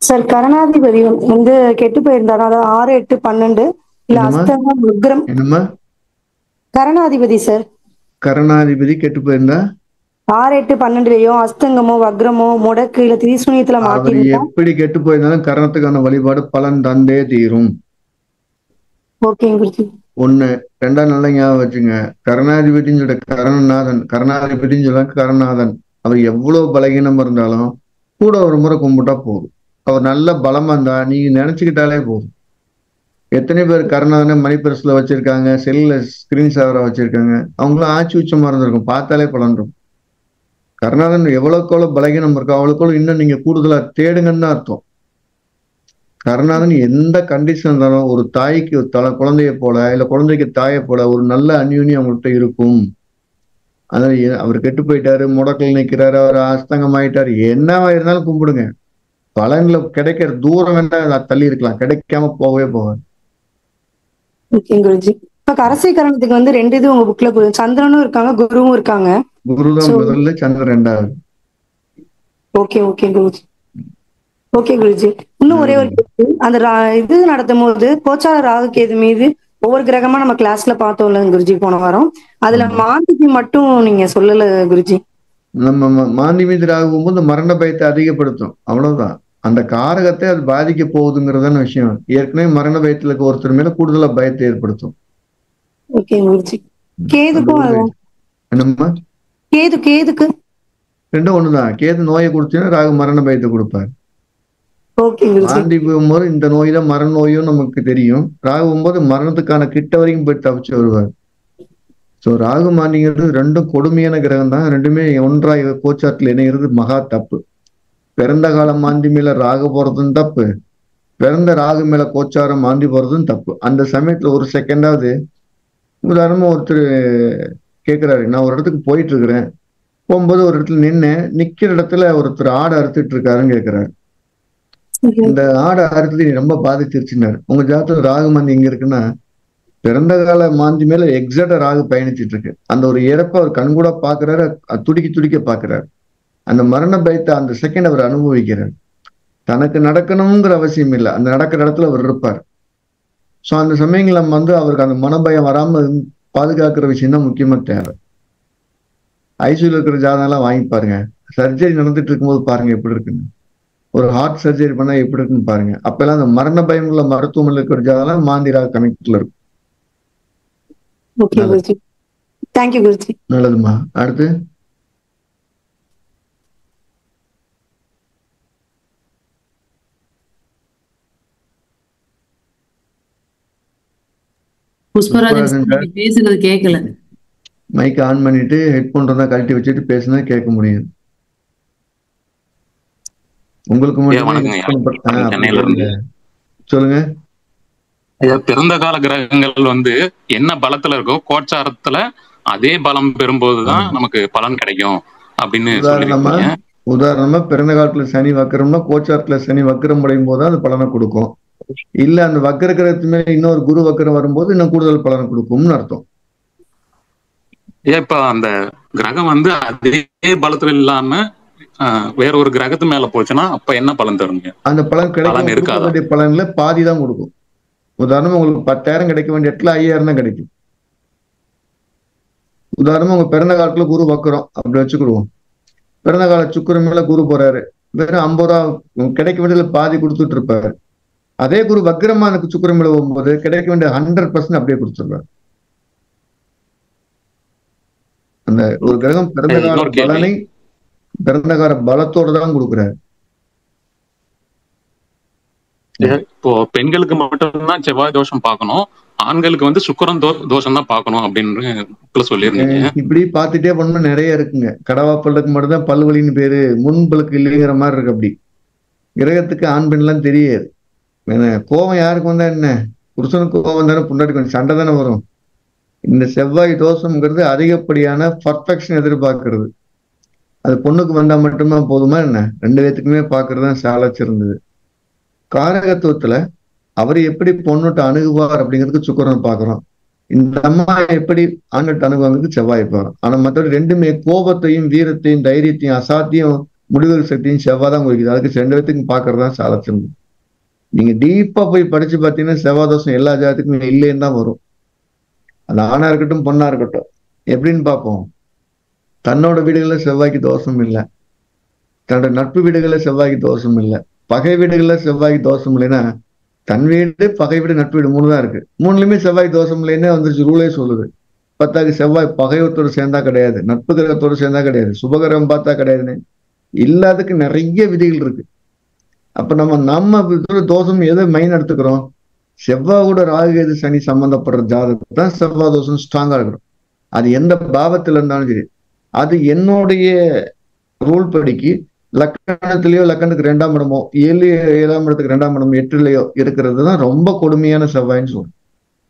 சார், கரணாதிபதி வந்து கெட்டு போயிருந்தாரு. அதாவது 6, 8, 12 இல்ல அஸ்தங்கம் உக்ரம். என்னம்மா? கரணாதிபதி சார். கரணாதிபதி கெட்டு போயிருந்தா 6, 8, 12 அஸ்தங்கமோ வக்ரமோ முடக்கு இல்ல திரிசூனியத்துல அவர் மாட்டிருந்தா எப்படி கெட்டு போயிருந்தாலும் கரணத்துக்கான வழிபாடு பலன் தந்தே தீரும். ஓகேங்க குருஜி. ஒண்ணு. ரெண்டாவது நல்லா ஞாபகம் வச்சுங்க, கரணாதிபதினு சொல்ற கரணநாதன், கரணாதிபதினு சொல்ல கரணநாதன், அவர் எவ்வளவு பலகீனம் இருந்தாலும் கூட ஒரு முறை கும்பிட்டா போதும். அவர் நல்ல பலமா இருந்தா நீங்க நினைச்சுக்கிட்டாலே போதும். எத்தனை பேர் கரணாதனை மணிப்பரிசுல வச்சிருக்காங்க, செல்ல ஸ்கிரீன் சேவரா வச்சிருக்காங்க, அவங்களும் ஆட்சி உச்சமா இருந்திருக்கும், பார்த்தாலே பலன் இருக்கும். கருணாதன் எவ்வளவுக்கு எவ்வளவு பலகீனம் இருக்கோ அவ்வளவுக்கு இன்னும் நீங்க கூடுதலா தேடுங்கன்னு தான் அர்த்தம். கருணாதன் எந்த கண்டிஷன் இருந்தாலும் ஒரு தாய்க்கு ஒரு குழந்தைய போல இல்ல குழந்தைக்கு தாயை போல ஒரு நல்ல அந்யூன்யம் அவங்கள்ட்ட இருக்கும். அதனால அவர் கெட்டு போயிட்டாரு, முடக்கில் நிக்கிறாரு, அவர் அஸ்தங்கம் ஆயிட்டாரு, என்னவா இருந்தாலும் கும்பிடுங்க. பலன்ல கிடைக்கிற தூரம் வேணா தள்ளி இருக்கலாம், கிடைக்காம போகவே போகாது. இப்ப கரசை கரணத்துக்கு வந்து 2 இது உங்க புக்ல சந்திரனும் இருக்காங்க குருவும் இருக்காங்க. குருதான் முதல்ல, சந்திரன் ரெண்டாவது. Okay okay Guruji. Okay Guruji. இன்னும் ஒரே ஒரு கேள்வி. அந்த இது நடத்தும் போது கோச்சார ராகு கேது மீது ஒவ்வொரு கிரகமா நம்ம கிளாஸ்ல பார்த்தோம்ல குருஜி போன வாரம், அதுல மாந்திக்கு மட்டும் நீங்க சொல்லல குருஜி. நம்ம மாந்தி மீது ராகு போது மரண பயத்தை அதிகப்படுத்தும், அவ்வளவுதான். அந்த காரகத்தை அது பாதிக்க போகுதுங்கிறதான விஷயம். ஏற்கனவே மரண பயத்துல இருக்க ஒருத்தர் மேல கூடுதலா பயத்தை ஏற்படுத்தும். ஓகே குருஜி. கேதுக்கும் என்னம்மா? கேதுக்கு ரெண்டும் ஒண்ணுதான். கேது நோயை கொடுத்தீங்கன்னா ராகு மரண பயத்தை கொடுப்பாரு. மாந்தி போகும்போது இந்த நோய் தான் மரண நோயும் நமக்கு தெரியும். ராகு போகும்போது மரணத்துக்கான கிட்ட வரைக்கும் போய் தப்பிச்சு வருவார். சோ ராகு மாந்திங்கிறது ரெண்டும் கொடுமையான கிரகம் தான். ரெண்டுமே ஒன்றாய் கோச்சாரத்துல இணைகிறது மகா தப்பு. பிறந்த கால மாந்தி மேல ராகு போறதும் தப்பு, பிறந்த ராகு மேல கோச்சாரம் மாந்தி போறதும் தப்பு. அந்த சமயத்துல ஒரு செகண்டாவது, உதாரணமா ஒருத்தர் கேட்கிறாரு, நான் ஒரு இடத்துக்கு போயிட்டு இருக்கிறேன், போகும்போது ஒரு இடத்துல நிக்கிற இடத்துல ஒருத்தர் ஆடை அறுத்துட்டு இருக்காருன்னு கேட்கிறாரு. இந்த ஆடை அறுத்து நீ ரொம்ப பாதிச்சிருச்சுன்னாரு. உங்க ஜாதகத்துல ராகு மாந்தி எங்க இருக்குன்னா பிறந்த கால மாந்தி மேல எக்ஸாக்டா ராகு பயணிச்சிட்டு இருக்கு. அந்த ஒரு இறப்ப அவர் கண்கூட பாக்குறாரு, துடிக்க பாக்குறாரு. அந்த மரண பயத்தை அந்த செகண்ட் அவர் அனுபவிக்கிறார். தனக்கு நடக்கணுங்கிற அவசியம் இல்லை, அந்த நடக்கிற இடத்துல அவர் இருப்பார். ஸோ அந்த சமயங்கள் நம்ம அவருக்கு அந்த மனபயம் வராம பாதுகாக்கிற விஷயம் தான் முக்கியமா தேவை. ஐசியூல இருக்கிற ஜாதகம்லாம் வாங்கி பாருங்க, சர்ஜரி நடந்துட்டு இருக்கும்போது பாருங்க எப்படி இருக்குன்னு. ஒரு ஹார்ட் சர்ஜரி பண்ணா எப்படி இருக்குன்னு பாருங்க. அப்பெல்லாம் அந்த மரண பயம் உள்ள மருத்துவமனையில் இருக்கிற ஜாதகம் மாந்திரா கனெக்ட்ல இருக்கும். நல்லதுமா. அடுத்து பேசுறது கேட்கல. மைக் ஆன் பண்ணிட்டு ஹெட்போன் இருந்தா கழட்டி வச்சுட்டு பேசினா கேட்க முடியாது. உங்களுக்கு சொல்லுங்க. பிறந்த கால கிரகங்கள் என்ன பலத்துல இருக்கோ கோச்சாரத்துல அதே பலம் பெறும்போதுதான் நமக்கு பலன் கிடைக்கும் அப்படின்னு. உதாரணமா பிறந்த காலத்துல சனி வக்கரம்னா கோச்சாரத்துல சனி வக்கரம் அடையும் போது அது பலனை கொடுக்கும். இல்ல அந்த வக்கர கிரகத்து மேல இன்னொரு குரு வக்கரம் வரும்போது இன்னும் கூடுதல் பலனை கொடுக்கும்னு அர்த்தம். இப்ப அந்த கிரகம் அதே பலத்துல இல்லாம வேற ஒரு கிரகத்து மேல போச்சுன்னா அப்ப என்ன பலன் தருங்க? அந்த பலன் கிடைக்க பலன்ல பாதி தான் கொடுக்கும். உதாரணமா உங்களுக்கு 10,000 கிடைக்க வேண்டிய இடத்துல 5,000 தான் கிடைக்கும். உதாரணமா உங்க பிறந்த காலத்துல குரு வக்கரம் அப்படி வச்சுக்கிடுவோம். பிறந்த கால சுக்கிரன் மேல குரு போறாரு, வெறும் 50 ரூபா கிடைக்க வேண்டியதுல பாதி கொடுத்துட்டு இருப்பாரு. அதே குரு வக்கரமா எனக்கு சுக்கிரன் மேல போகும்போது கிடைக்க வேண்டிய 100% அப்படியே கொடுத்துருவாரு. அந்த ஒரு கிரகம் பிறந்த கால பலனை பிறந்த கால பலத்தோட தான் கொடுக்குறாரு. இப்போ பெண்களுக்கு மட்டும்தான் செவ்வாய் தோஷம் பார்க்கணும், ஆண்களுக்கு சுக்கிரன் தோஷம் தான் பார்க்கணும் அப்படின்னு சொல்லியிருந்தீங்க. இப்படி பார்த்துட்டே பண்ணா நிறைய இருக்குங்க. கடவா பல்லுக்கு மட்டும்தான் பல்வலின்னு பேரு, முன்பலுக்கு இல்லைங்கிற மாதிரி இருக்கு. அப்படி கிரகத்துக்கு ஆண் பெண் எல்லாம் தெரியாது. கோபம் யாருக்கு வந்தா என்ன, புருஷனுக்கு கோபம் தானே, பொண்டாட்டி சண்டை தானே வரும். இந்த செவ்வாய் தோஷம்ங்கிறது அதிகப்படியான பர்ஃபெக்ஷன் எதிர்பார்க்கறது. அது பொண்ணுக்கு வந்தா மட்டுமே போதுமா என்ன, 2 பேத்துக்குமே பார்க்கறதுதான் சால சிறந்தது. காரகத்துவத்துல அவர் எப்படி பொண்ணுட்டு அணுகுவார் அப்படிங்கிறதுக்கு சுக்கிரன் பார்க்கிறோம். இந்த அம்மா எப்படி ஆண்கிட்ட அணுகுவாங்கிறதுக்கு செவ்வாய் பார்க்கிறோம். ஆனா மற்றபடி ரெண்டுமே கோபத்தையும் வீரத்தையும் தைரியத்தையும் அசாத்தியம் முடிவு சக்தியும் செவ்வாய் தான் குறிக்குது. அதுக்கு 2 பேத்துக்கும் பார்க்கறதுதான் சால சிறந்தது. நீங்க டீப்பா போய் படிச்சு பார்த்தீங்கன்னா செவ்வாய் தோஷம் எல்லா ஜாதத்துக்குமே இல்லைன்னு தான் வரும். அது ஆணா இருக்கட்டும் பொண்ணா இருக்கட்டும். எப்படின்னு பார்ப்போம். தன்னோட வீடுகளில் செவ்வாய்க்கு தோஷம் இல்லை, தன்னோட நட்பு வீடுகளில் செவ்வாய்க்கு தோஷம் இல்லை, பகை வீடுகளில் செவ்வாய்க்கு தோஷம் இல்லைன்னா தன் வீடு பகை வீடு நட்பு வீடு 3 தான் இருக்கு. 3லயுமே செவ்வாய் தோஷம் இல்லைன்னு வந்துருச்சு, ரூலே சொல்லுது. பார்த்தாக்கு செவ்வாய் பகைவத்தோடு சேர்ந்தா கிடையாது, நட்பு கிரகத்தோடு சேர்ந்தா கிடையாது, சுபகிரகம் பார்த்தா கிடையாதுன்னு இல்லாததுக்கு நிறைய விதிகள் இருக்கு. அப்ப நம்ம தோஷம் எதை மெயின் எடுத்துக்கிறோம்? செவ்வாயோட ராகு எது சனி சம்பந்தப்படுற ஜாதகத்தை தான் செவ்வாய் தோஷம் ஸ்ட்ராங்கா இருக்கணும். அது எந்த பாவத்துல இருந்தாலும் சரி. அது என்னுடைய ரூல் படிக்கு லக்கணத்திலேயோ லக்கணத்துக்கு 2ஆம் இடமோ 7ஆம் இடத்துக்கு 2ஆம் இடமோ 8லயோ இருக்கிறது தான் ரொம்ப கொடுமையான செவ்வாய்ன்னு சொல்றோம்.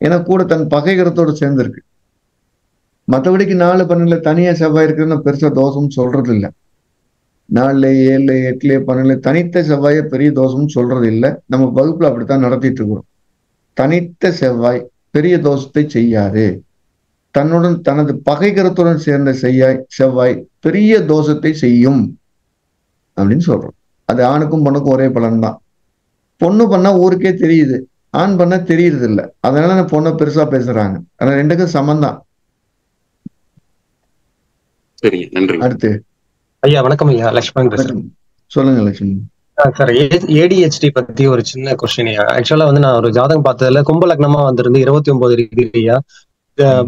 ஏன்னா கூட தன் பகைகரத்தோடு சேர்ந்திருக்கு. மற்றபடிக்கு 4, 12 தனியா செவ்வாய் இருக்குன்னு பெருசா தோஷம் சொல்றது இல்லை. 4, 7, 8, 12 தனித்த செவ்வாயை பெரிய தோஷம் சொல்றது இல்லை. நம்ம வகுப்புல அப்படித்தான் நடத்திட்டு இருக்கிறோம். தனித்த செவ்வாய் பெரிய தோஷத்தை செய்யாது, தன்னுடன் தனது பகைகரத்துடன் சேர்ந்த செவ்வாய் பெரிய தோஷத்தை செய்யும் அப்படின்னு சொல்றோம். அது ஆணுக்கும் பொண்ணுக்கும் ஒரே பலன் தான். பொண்ணு பண்ணா ஊருக்கே தெரியுது, ஆண் பண்ணா தெரியறது இல்லை. அதனால நான் பொண்ணை பெருசா பேசுறாங்க. ஆனா 2க்கும் சமந்தான். சரி, நன்றி. அடுத்து ஐயா வணக்கம். ஐயா லட்சுமணன் பேசுறேன். சொல்லுங்க லட்சுமணன். சார், ADHD பத்தி ஒரு சின்ன கொஸ்டின். ஆக்சுவலா வந்து நான் ஒரு ஜாதகம் பார்த்ததுல கும்ப லக்னமா வந்திருந்து 29 டிகிரியா,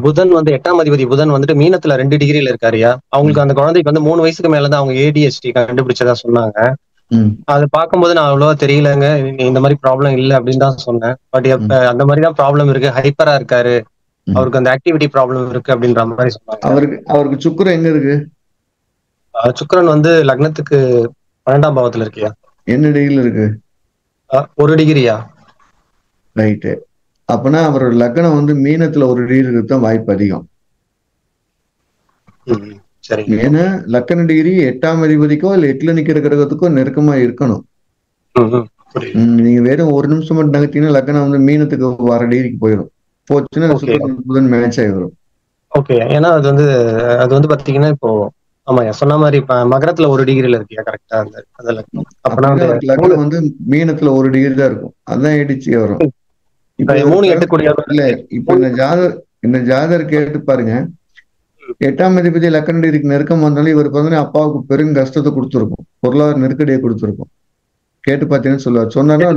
புதன் வந்து 8ஆம் அதிபதி புதன் வந்துட்டு மீனத்துல 2 டிகிரில இருக்காருயா. அவங்களுக்கு அந்த குழந்தைக்கு வந்து 3 வயசுக்கு மேலதான் அவங்க ADHD கண்டுபிடிச்சதா சொன்னாங்க. அது பார்க்கும்போது நான் அவ்வளவா தெரியலங்க, இந்த மாதிரி ப்ராப்ளம் இல்லை அப்படின்னு தான் சொன்னேன். பட் அந்த மாதிரிதான் ப்ராப்ளம் இருக்கு, ஹைப்பரா இருக்காரு, அவருக்கு அந்த ஆக்டிவிட்டி ப்ராப்ளம் இருக்கு அப்படின்ற மாதிரி சொன்னாங்க. அவருக்கு சுக்கிரன் எங்க இருக்கு? சுக்கிரன் வந்து லக்னத்துக்கு 12ஆம் பாவத்துல இருக்கியா. என்ன டிகிரில இருக்கு? 1 டிகிரியா. ரைட்டு. அப்பனா அவரோட லக்னம் வந்து மீனத்துல 1 டிகிரி இருக்குதான் வாய்ப்பு அதிகம். ஏன்னா லக்கண டிகிரி 8ஆம் அதிபதிக்கோ இல்ல 8ல நிக்கிற கிரகத்துக்கோ நெருக்கமா இருக்கணும். நீங்க வெறும் 1 நிமிஷம் மட்டும் நகர்த்தீங்கன்னா லக்னம் வந்து மீனத்துக்கு 1/2 டிகிரிக்கு போயிடும். போச்சுன்னா சுக்கிரன் புதன் மேட்ச் ஆகி வரும். ஓகே. ஏன்னா அது வந்து பாத்தீங்கன்னா இப்போ ஆமாயா சொன்ன மாதிரி இப்ப மகரத்துல 1 டிகிரில இருக்கியா கரெக்டா? அந்த லக்னம் வந்து மீனத்துல 1 டிகிரி தான் இருக்கும். அதான் ADHD வரும். இல்ல இப்ப இந்த ஜாதகர் கேட்டு பாருங்க. 8ஆம் அதிபதி லக்கண டிகிரிக்கு நெருக்கம் வந்தாலும் இவர் பார்த்தீங்கன்னா அப்பாவுக்கு பெரும் கஷ்டத்தை கொடுத்துருக்கும், பொருளாதார நெருக்கடியை கொடுத்துருக்கும். கேட்டு பார்த்தீங்கன்னு சொல்லுவார். சொன்னாலும்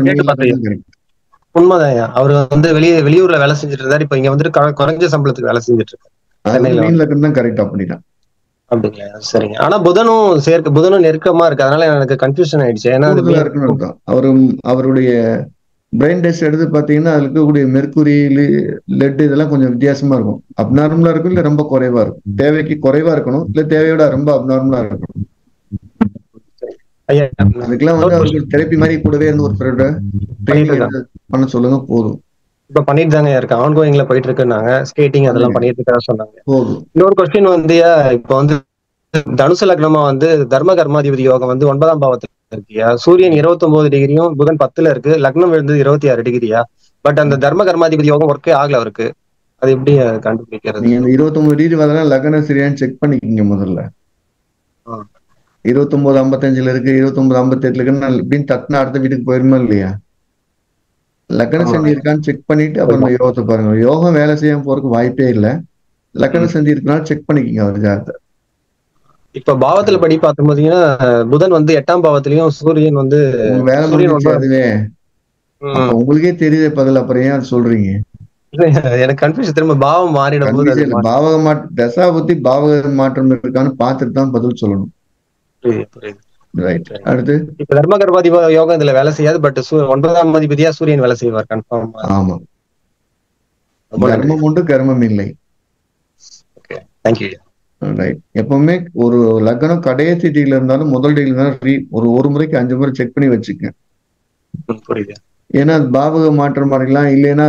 உண்மைதான். அவர் வந்து வெளியூர்ல வேலை செஞ்சுட்டு இருந்தாரு, இப்ப இங்க வந்துட்டு குறைஞ்ச சம்பளத்துக்கு வேலை செஞ்சுட்டு இருக்காரு. மீன் லக்கணம் தான் கரெக்டா பண்ணிட்டான். அப்படிங்களா? சரிங்க. ஆனா புதனும் நெருக்கமா இருக்கு, அதனால எனக்கு கன்ஃபியூஷன் ஆயிடுச்சு. ஏன்னா அவருடைய பிரெயின் டெஸ்ட் எடுத்து பாத்தீங்கன்னா அதுல இருக்கக்கூடிய மெர்க்குரி, லெட் இதெல்லாம் கொஞ்சம் வித்தியாசமா இருக்கும். அப்நார்மலா இருக்கும், இல்ல ரொம்ப குறைவா இருக்கும். தேவைக்கு குறைவா இருக்கணும், இல்ல தேவையோட ரொம்ப அப்நார்மலா இருக்கணும். அதுக்கெல்லாம் வந்து அவருக்கு தெரப்பி மாதிரி கூடவே இருந்து ஒருத்தரோட பண்ண சொல்லுங்க, போதும். இப்ப பண்ணிட்டு தாங்க இருக்கு, ஆன்கோயிங்ல போயிட்டு இருக்குன்னாங்க. ஸ்கேட்டிங் அதெல்லாம் பண்ணிட்டு இருக்கா சொன்னாங்க. போதும். இன்னொரு கொஸ்டின் வந்து இப்ப வந்து தனுசு லக்னமா வந்து தர்ம கர்மாதிபதி யோகம் வந்து 9ஆம் பாவத்துல இருக்கியா. சூரியன் 29 டிகிரியும் புதன் 10ல இருக்கு, லக்னம் விழுந்து 26 டிகிரியா. பட் அந்த தர்ம கர்மாதிபதி யோகம் ஒர்க்கே ஆகல அவருக்கு. அது எப்படி கண்டுபிடிக்கிறது? நீங்க 29 டிகிரி வரலாம் லக்னம் சரியான்னு செக் பண்ணிக்கிங்க முதல்ல. 29:55 இருக்கு, 29:58 இருக்குன்னு இப்படின்னு தட்டினா அடுத்த வீட்டுக்கு போயிருமா இல்லையா? லக்ன சந்தி இருக்கான்னு செக் பண்ணிட்டு அப்புறம் யோகத்தை பாருங்க. யோகம் வேலை செய்யாம போறதுக்கு வாய்ப்பே இல்லை. லக்ன சந்தி இருக்கனால செக் பண்ணிக்கிங்க அவர் ஜாதகத்தை. இப்ப பாவத்துல படி பார்க்கும்போது புதன் வந்து 8ஆம் பாவத்திலயும் சூரியன் வந்து வேலை அதுவே உங்களுக்கே தெரியுது பதில், அப்புறம் ஏன் அது சொல்றீங்க? எனக்கு கன்ஃபியூஷன். திரும்ப பாவம் மாறிடும் போது பாவக தசா புத்தி பாவக மாற்றம் இருக்கான்னு பார்த்துட்டு தான் பதில் சொல்லணும். அடுத்து இப்ப தர்ம கர்மாதிபதி யோகம் இதுல வேலை செய்யாது, பட் 9ஆம் அதிபதியா சூரியன் வேலை செய்வார் கன்ஃபார்ம். ஆமா, கர்மம் உண்டு கர்மம் இல்லை. தேங்க்யூ. ரைட். எப்பவுமே ஒரு லக்னம் கடைசி டிகிரில இருந்தாலும் முதல் டிகிரில இருந்தாலும் ஒரு முறைக்கு 5 முறை செக் பண்ணி வச்சுக்கேன். ஏன்னா பாவக மாற்றம் மாறிக்கலாம், இல்லைன்னா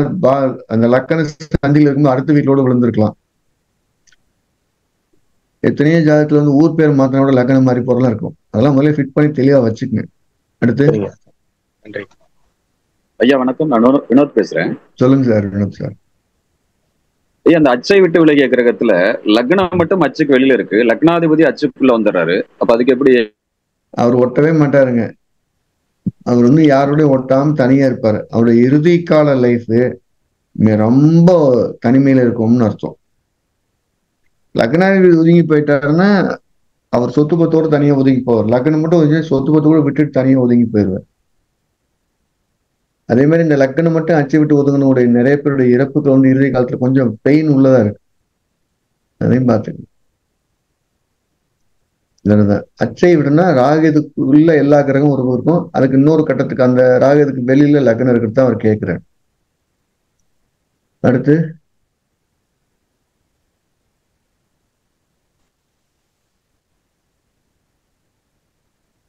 அந்த லக்கண சந்தில இருக்கும்போது அடுத்த வீட்டோட விழுந்திருக்கலாம். எத்தனையோ ஜாதகத்துல வந்து ஊர் பேர் மாத்தினோட லக்னம் மாறி போறலாம் இருக்கும். அதெல்லாம் முதல்ல ஃபிட் பண்ணி தெளிவா வச்சுக்கங்க. அடுத்து ஐயா வணக்கம், நான் வினோத் பேசுறேன். சொல்லுங்க சார். வினோத் சார். ஐயா, அந்த அச்சை விட்டு விலகிய கிரகத்துல லக்னம் மட்டும் அச்சுக்கு வெளியில இருக்கு, லக்னாதிபதி அச்சுக்குள்ள வந்துடுறாரு. அப்ப அதுக்கு எப்படி? அவர் ஒட்டவே மாட்டாருங்க. அவர் வந்து யாரோடய ஒட்டாம தனியா இருப்பாரு. அவருடைய இறுதி கால லைஃப் ரொம்ப தனிமையில இருக்கும்னு அர்த்தம். லக்னாதிபதி ஒதுங்கி போயிட்டாருன்னா அவர் சொத்து பத்தோட தனியா ஒதுங்கி போவார். லக்னம் மட்டும் சொத்து பத்தோட விட்டுட்டு தனியா ஒதுங்கி போயிடுவார். அதே மாதிரி இந்த லக்னம் மட்டும் அச்சை விட்டு ஒதுங்கினுடைய நிறைய பேருடைய இறப்புக்கு வந்து இறுதி காலத்துல கொஞ்சம் பெயின் உள்ளதா இருக்கு. அதையும் பார்த்துக்கணும். அச்சை விடுனா ராகத்துக்கு உள்ள எல்லா கிரகம் ஒரு இருக்கும். அதுக்கு இன்னொரு கட்டத்துக்கு அந்த ராகத்துக்கு வெளியில லக்னம் இருக்கிறது தான் அவர் கேட்கிறார். அடுத்து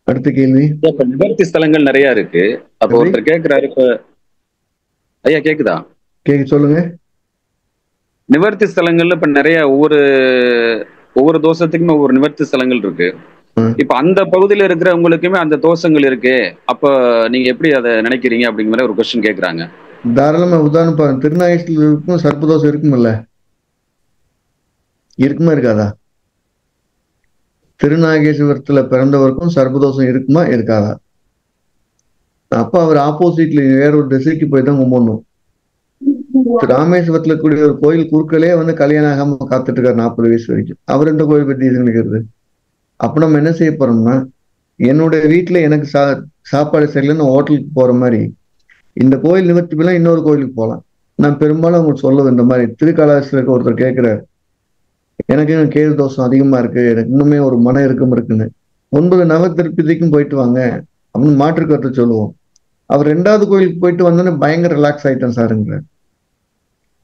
அடுத்த கேள்வி. இப்ப நிவர்த்தி ஸ்தலங்கள் நிறைய இருக்கு. அப்ப ஒருத்தர் கேட்கிறாரு, இப்ப ஐயா கேக்குதா? சொல்லுங்க. நிவர்த்தி ஸ்தலங்கள்ல இப்ப நிறைய ஒவ்வொரு தோஷத்துக்குமே ஒவ்வொரு நிவர்த்தி ஸ்தலங்கள் இருக்கு. இப்ப அந்த பகுதியில இருக்கிறவங்களுக்குமே அந்த தோஷங்கள் இருக்கு. அப்ப நீங்க எப்படி அதை நினைக்கிறீங்க அப்படிங்கிற ஒரு கொஸ்டின் கேக்குறாங்க. தாராளமா உதாரணம் பாருங்க. திருநாகேஸ்வரத்துல இருக்கும் சர்ப்பதோஷம் இருக்குமில்ல, இருக்குமா இருக்காதா? திருநாகேஸ்வரத்துல பிறந்தவருக்கும் சர்ப்பதோஷம் இருக்குமா இருக்காதா? அப்ப அவர் ஆப்போசிட்ல வேற ஒரு திசைக்கு போய் தான் கும்பிடணும். ராமேஸ்வரத்துல கூடிய ஒரு கோயில் குறுக்களே வந்து கல்யாணம் ஆகாம காத்துட்டு இருக்காரு 40 வயசு வரைக்கும். அவர் இந்த கோயில் பத்தி நினைக்கிறது. அப்ப நம்ம என்ன செய்ய போறோம்னா, என்னுடைய வீட்டுல எனக்கு சாப்பாடு சரியில்லைன்னு ஹோட்டலுக்கு போற மாதிரி இந்த கோயில் நிவர்த்தி போலாம், இன்னொரு கோயிலுக்கு போகலாம். நான் பெரும்பாலும் உங்களுக்கு சொல்லுவேன். இந்த மாதிரி திருக்காலாசில இருக்க ஒருத்தர் கேட்கிறாரு, எனக்கு கேது தோஷம் அதிகமா இருக்கு, எனக்கு இன்னுமே ஒரு மன இறுக்கம் இருக்குன்னு. 9 நவ திருப்பதிக்கும் போயிட்டு வாங்க அப்படின்னு மாற்று கருத்தை சொல்லுவோம். அவர் 2வது கோயிலுக்கு போயிட்டு வந்தோன்னே பயங்கர ரிலாக்ஸ் ஆயிட்டேன் சாருங்கிற.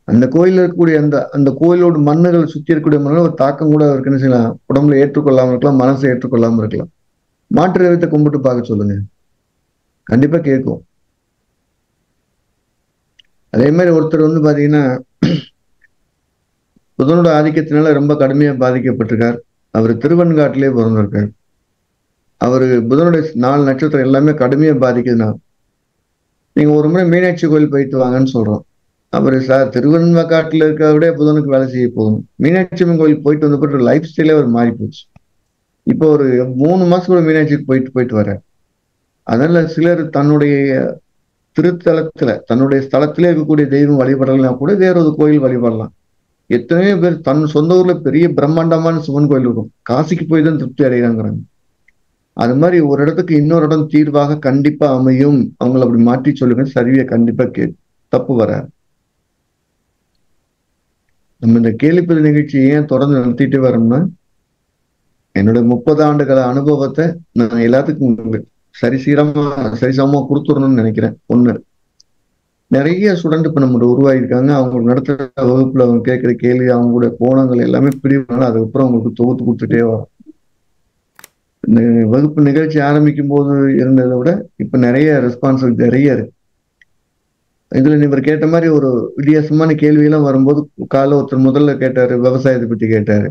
அந்த கோயில இருக்கக்கூடிய அந்த கோயிலோட மண்ணுகள் சுத்தி இருக்கக்கூடிய மண்ணில் ஒரு தாக்கம் கூட அவருக்கு என்ன செய்யலாம், உடம்புல ஏற்றுக்கொள்ளாம இருக்கலாம், மனசை ஏற்றுக்கொள்ளாம இருக்கலாம். மாற்று தெய்வத்தை கும்பிட்டு பார்க்க சொல்லுங்க, கண்டிப்பா கேட்கும். அதே மாதிரி ஒருத்தர் வந்து பாத்தீங்கன்னா புதனோட ஆதிக்கத்தினால ரொம்ப கடுமையா பாதிக்கப்பட்டிருக்கார். அவர் திருவெண்காட்டிலே பிறந்திருக்கார். அவரு புதனுடைய 4 நட்சத்திரம் எல்லாமே கடுமையா பாதிக்குதுன்னா நீங்க ஒரு முறை மீனாட்சி கோயில் போயிட்டு வாங்கன்னு சொல்றோம். அவரு சார் திருவெண்காட்டில் இருக்க விட புதனுக்கு வேலை செய்ய போகணும். மீனாட்சி அம்மன் கோயில் போயிட்டு வந்த பிறகு லைஃப் ஸ்டைலே அவர் மாறி போச்சு. இப்போ ஒரு 3 மாசம் கூட மீனாட்சிக்கு போயிட்டு வர. அதனால சிலர் தன்னுடைய திருத்தலத்துல தன்னுடைய ஸ்தலத்திலே இருக்கக்கூடிய தெய்வம் வழிபடலாம் கூட வேற ஒரு கோயில் வழிபடலாம். எத்தனையோ பேர் தன் சொந்த ஊர்ல பெரிய பிரம்மாண்டமான சிவன் கோயில் இருக்கும், காசிக்கு போய் தான் திருப்தி அடைகிறாங்கிறாங்க. அது மாதிரி ஒரு இடத்துக்கு இன்னொரு இடம் தீர்வாக கண்டிப்பா அமையும். அவங்களை அப்படி மாற்றி சொல்லுங்க, சரிவிய கண்டிப்பா தப்பு வராது. நம்ம இந்த கேள்விப்பதிவு நிகழ்ச்சி ஏன் தொடர்ந்து நடத்திட்டு வரோம்னா, என்னோட 30 ஆண்டுகள அனுபவத்தை நான் எல்லாத்துக்கும் சரிசமமா கொடுத்துடணும்னு நினைக்கிறேன். ஒண்ணு, நிறைய ஸ்டூடெண்ட் இப்ப நம்ம உருவாகிருக்காங்க. அவங்க நடத்துற வகுப்புல அவங்க கேட்கிற கேள்வி, அவங்களுடைய கோணங்கள் எல்லாமே பிரிவுனால அதுக்கப்புறம் அவங்களுக்கு தொகுத்து கொடுத்துட்டே வரும். இந்த வகுப்பு நிகழ்ச்சி ஆரம்பிக்கும் போது இருந்ததை விட இப்ப நிறைய ரெஸ்பான்சிபிலிட்டி நிறைய இருக்கு. இதுல இவர் கேட்ட மாதிரி ஒரு வித்தியாசமான கேள்வியெல்லாம் வரும்போது, காலைல ஒருத்தர் முதல்ல கேட்டாரு, விவசாயத்தை பத்தி கேட்டாரு.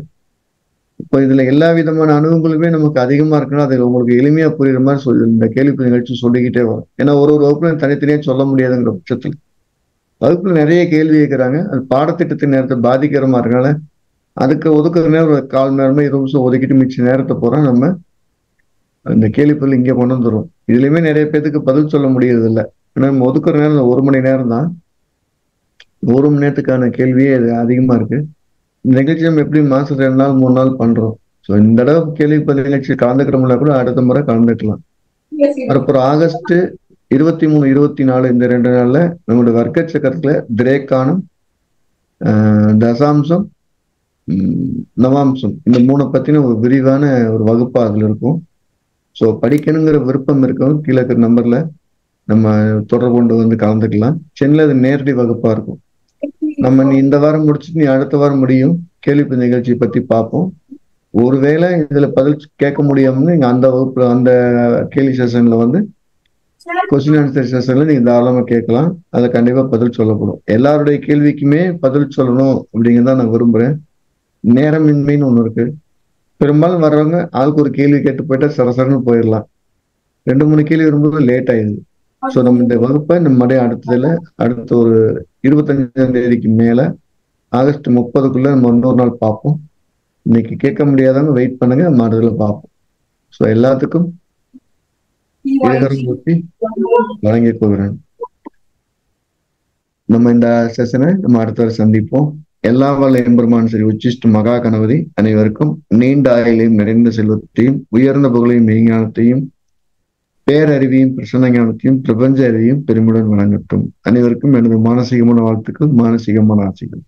இப்போ இதுல எல்லா விதமான அனுபவங்களுமே நமக்கு அதிகமா இருக்குன்னா அது உங்களுக்கு எளிமையா புரியுற மாதிரி இந்த கேள்வி நிகழ்ச்சி சொல்லிக்கிட்டே வரும். ஏன்னா ஒரு வகுப்புல தனித்தனியா சொல்ல முடியாதுங்கிற பட்சத்துல வகுப்புல நிறைய கேள்வி கேட்கிறாங்க. அது பாடத்திட்டத்தின் நேரத்தை பாதிக்கிற மாதிரி இருக்கனால அதுக்கு ஒதுக்குற நேரம் ஒரு 1/4 மணி நேரமோ 20 நிமிஷம் ஒதுக்கிட்டு மிச்ச நேரத்தை போறோம் நம்ம இந்த கேள்வி இங்க கொண்டு வந்துடும். இதுலயுமே நிறைய பேருக்கு பதில் சொல்ல முடியறது இல்லை. ஏன்னா நம்ம ஒதுக்குற நேரம் 1 மணி நேரம் தான். 1 மணி நேரத்துக்கான கேள்வியே அதிகமா இருக்கு. இந்த நிகழ்ச்சி நம்ம எப்படி மாசம் 2 நாள் 3 நாள் பண்றோம். ஸோ இந்த தடவை கேள்வி நிகழ்ச்சி கலந்துக்கிறோம்னா கூட அடுத்த முறை கலந்துக்கலாம். அப்புறம் ஆகஸ்ட் 23, 24 இந்த 2 நாள்ல நம்மளுடைய வர்க்க சக்கரத்துல திரேக்கானம், தசாம்சம், நவாம்சம் இந்த 3 பத்தின ஒரு விரிவான ஒரு வகுப்பா அதுல இருக்கும். ஸோ படிக்கணுங்கிற விருப்பம் இருக்கவங்க கீழே இருக்கிற நம்பர்ல நம்ம தொடர்பு கொண்டு வந்து கலந்துக்கலாம். சென்னையில் அது நேரடி வகுப்பா இருக்கும். நம்ம நீ இந்த வாரம் முடிச்சுட்டு நீ அடுத்த வாரம் முடியும் கேள்வி நிகழ்ச்சியை பத்தி பார்ப்போம். ஒருவேளை இதுல பதில் கேட்க முடியாமன்னு நீங்க அந்த வகுப்புல அந்த கேள்வி செஷன்ல வந்து கொஸ்டின் ஆன்சர் செஷன்ல நீங்க தாராளமா கேட்கலாம். அதை கண்டிப்பா பதில் சொல்லப்படும். எல்லாருடைய கேள்விக்குமே பதில் சொல்லணும் அப்படிங்கிறத நான் விரும்புறேன். நேரமின்மைன்னு ஒண்ணு இருக்கு. பெரும்பாலும் வர்றவங்க ஆளுக்கு ஒரு கேள்வி கேட்டு போயிட்டா சரசரன்னு போயிடலாம். 2-3 கேள்வி வரும்போது லேட் ஆயிடுது. ஸோ நம்ம இந்த வகுப்பை நம்முடைய அடுத்த ஒரு 25ஆம் தேதிக்கு மேல ஆகஸ்ட் 30க்குள்ள நம்ம இன்னொரு நாள் பார்ப்போம். இன்னைக்கு கேட்க முடியாதவங்க வெயிட் பண்ணுங்க, மறுதில் பார்ப்போம். ஸோ எல்லாத்துக்கும் வழங்கிக் கொள்கிறேன். நம்ம இந்த செஷனை நம்ம அடுத்த சந்திப்போம். எல்லா வல்ல எம்பெருமான் சரி உச்சிஷ்ட மகா கணபதி அனைவருக்கும் நீண்ட ஆயுளையும் நிறைந்த செல்வத்தையும் உயர்ந்த புகழையும் மெய்ஞானத்தையும் பேரறிவையும் பிரசன்ன ஞானத்தையும் பிரபஞ்ச அறிவையும் பெருமையுடன் வழங்கட்டும். அனைவருக்கும் எனது மானசீகமான வாழ்த்துக்கள், மானசீகமான ஆசைகள்.